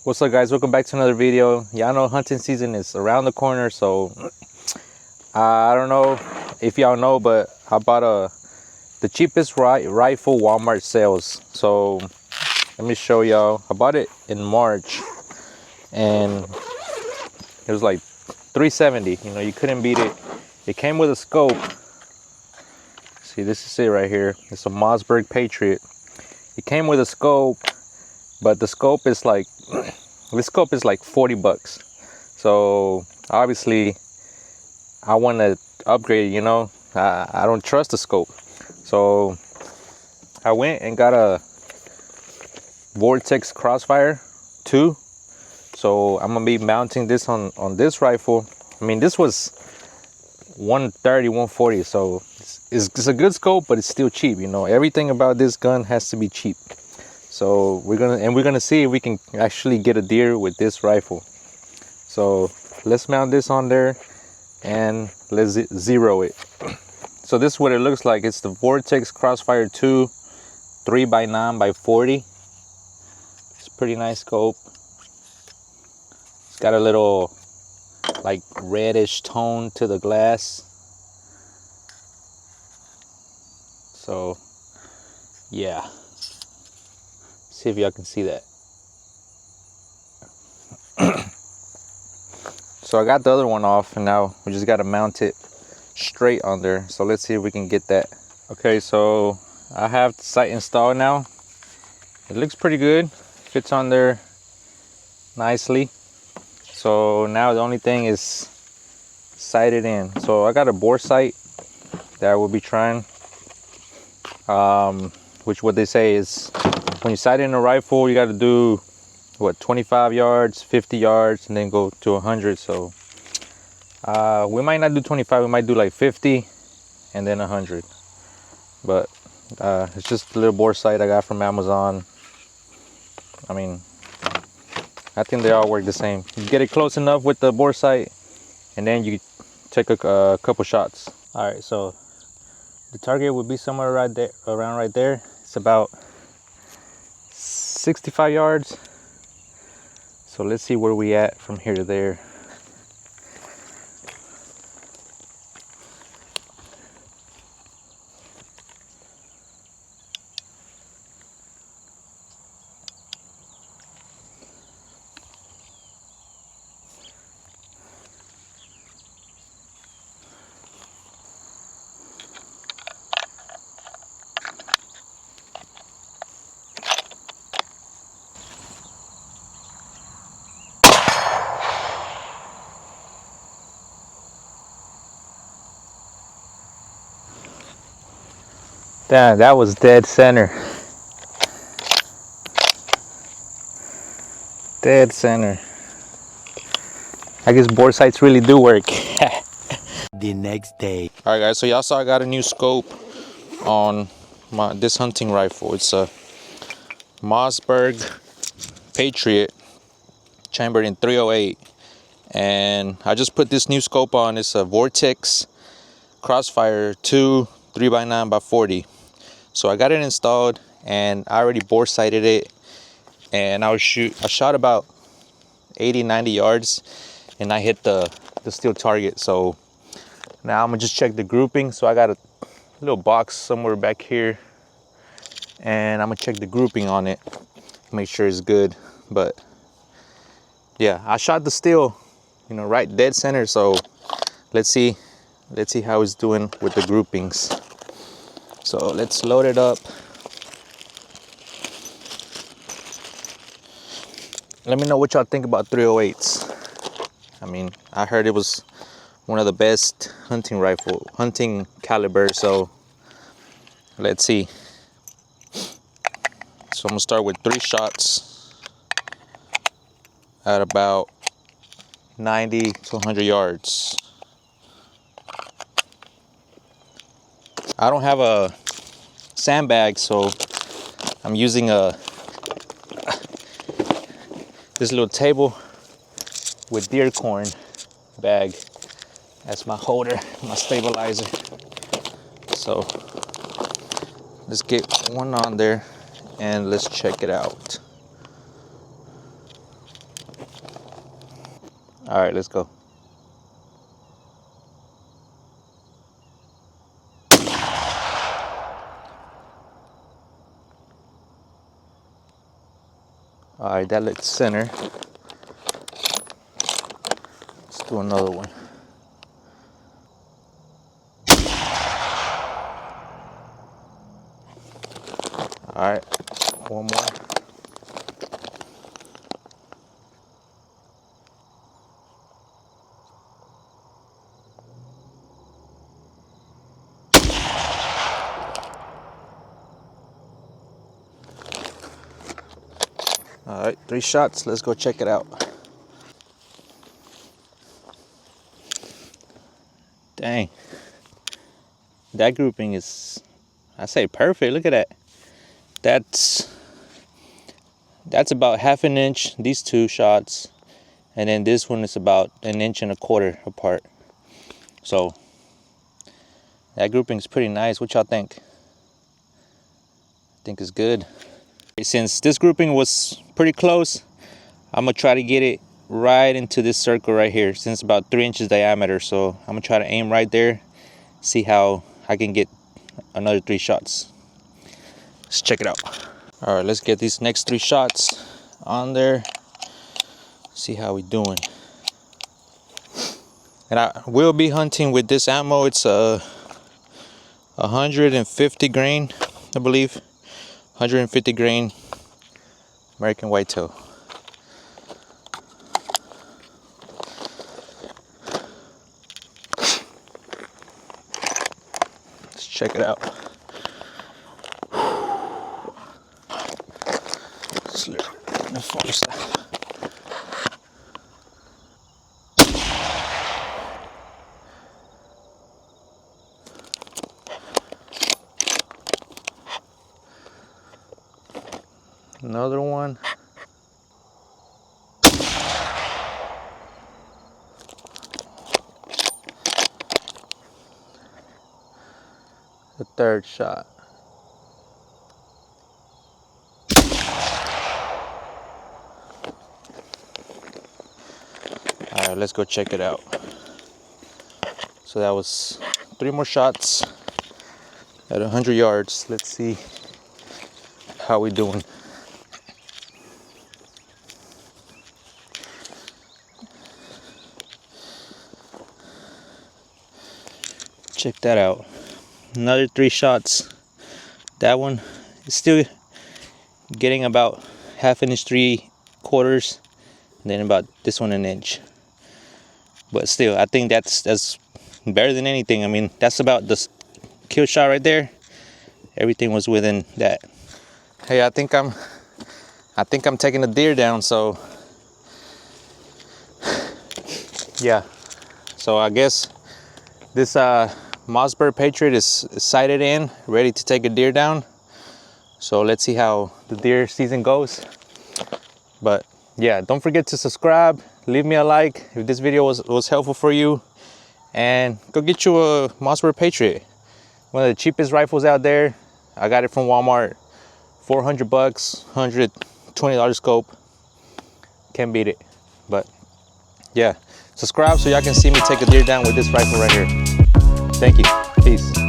What's up, guys? Welcome back to another video. Y'all know hunting season is around the corner, so I don't know if y'all know, but I bought the cheapest rifle Walmart sales. So let me show y'all. I bought it in March and it was like $370. You know, you couldn't beat it. It came with a scope. See, this is it right here. It's a Mossberg Patriot. It came with a scope, but the scope is like this scope is like $40. So obviously I want to upgrade, you know. I don't trust the scope. So I went and got a Vortex Crossfire 2. So I'm gonna be mounting this on this rifle. I mean, this was 130, 140, so it's a good scope, but it's still cheap. You know, everything about this gun has to be cheap. So we're gonna see if we can actually get a deer with this rifle. So let's mount this on there and let's zero it. So this is what it looks like. It's the Vortex Crossfire 2 3x9x40. It's a pretty nice scope. It's got a little like reddish tone to the glass. So yeah, see if y'all can see that. So I got the other one off and now we just got to mount it straight on there. So let's see if we can get that. Okay, so I have the sight installed now. It looks pretty good, fits on there nicely. So now the only thing is sight it in. So I got a bore sight that I will be trying, which what they say is when you sight in a rifle, you got to do what, 25 yards, 50 yards, and then go to 100. So we might not do 25, we might do like 50 and then 100. But it's just a little bore sight I got from Amazon. I mean, I think they all work the same. You get it close enough with the bore sight and then you take a couple shots. All right, so the target would be somewhere right there, around right there. It's about 65 yards. So let's see where we at from here to there. Damn, that was dead center. Dead center. I guess bore sights really do work. The next day. All right, guys, so y'all saw I got a new scope on this hunting rifle. It's a Mossberg Patriot chambered in 308. And I just put this new scope on. It's a Vortex Crossfire 2 3x9x40. So I got it installed and I already bore sighted it, and I shot about 80-90 yards and I hit the steel target. So now I'm gonna just check the grouping. So I got a little box somewhere back here and I'm gonna check the grouping on it, make sure it's good. But yeah, I shot the steel, you know, right dead center. So let's see how it's doing with the groupings. So let's load it up. Let me know what y'all think about 308s. I mean, I heard it was one of the best hunting caliber. So let's see. So I'm gonna start with 3 shots at about 90 to 100 yards. I don't have a sandbag, so I'm using this little table with deer corn bag as my holder, my stabilizer. So let's get one on there and let's check it out. All right, let's go. All right, that looks center. Let's do another one. All right, one more. All right, 3 shots. Let's go check it out. Dang. That grouping is, I say, perfect. Look at that. That's about 1/2 inch, these 2 shots. And then this one is about 1.25 inches apart. So that grouping is pretty nice. What y'all think? I think it's good. Since this grouping was pretty close, I'm gonna try to get it right into this circle right here, since it's about 3 inches diameter. So I'm gonna try to aim right there, see how I can get another 3 shots. Let's check it out. All right, let's get these next 3 shots on there. See how we doing. And I will be hunting with this ammo. It's a 150 grain, I believe. 150 grain American whitetail. Let's check it out. Let's focus that. Another one. The 3rd shot. All right, let's go check it out. So that was 3 more shots at 100 yards. Let's see how we doing. Check that out. Another 3 shots. That one is still getting about 1/2 inch, 3/4, and then about this one 1 inch. But still, I think that's better than anything. I mean, that's about the kill shot right there. Everything was within that. Hey, I think I'm taking a deer down. So yeah. So I guess this Mossberg Patriot is sighted in, ready to take a deer down. So let's see how the deer season goes. But yeah, don't forget to subscribe, leave me a like if this video was helpful for you, and go get you a Mossberg Patriot, one of the cheapest rifles out there. I got it from Walmart, $400, $120 scope. Can't beat it. But yeah, subscribe so y'all can see me take a deer down with this rifle right here. Thank you. Peace.